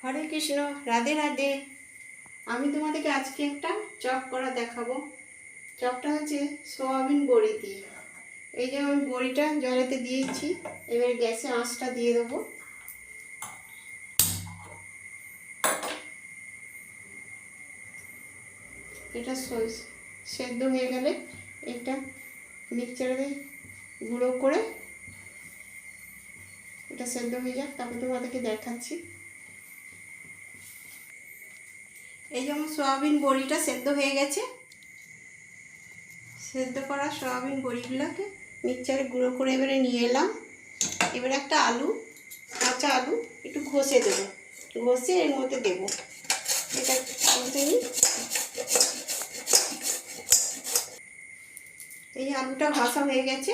হরে কৃষ্ণ, রাধে রাধে। আমি তোমাদেরকে আজকে একটা চপ করা দেখাবো। চপটা হচ্ছে সোয়াবিন বড়ি দিয়ে। এই যে আমি বড়িটা জলেতে দিয়েছি, এবারে গ্যাসে আঁচটা দিয়ে দেবো। এটা সেদ্ধ হয়ে গেলে এটা মিক্সচারে গুঁড়ো করে এটা সেদ্ধ হয়ে যাক, তারপর তোমাদেরকে দেখাচ্ছি। এই যেমন সোয়াবিন বড়িটা সেদ্ধ হয়ে গেছে। সেদ্ধ করা সোয়াবিন বড়িগুলোকে মিক্সচারে গুঁড়ো করে এবারে নিয়ে এলাম। এবারে একটা আলু, কাঁচা আলু একটু ঘষে দেবো, ঘষে এর মধ্যে দেবো। এটা ঘষে নিই। এই আলুটা ঘষা হয়ে গেছে,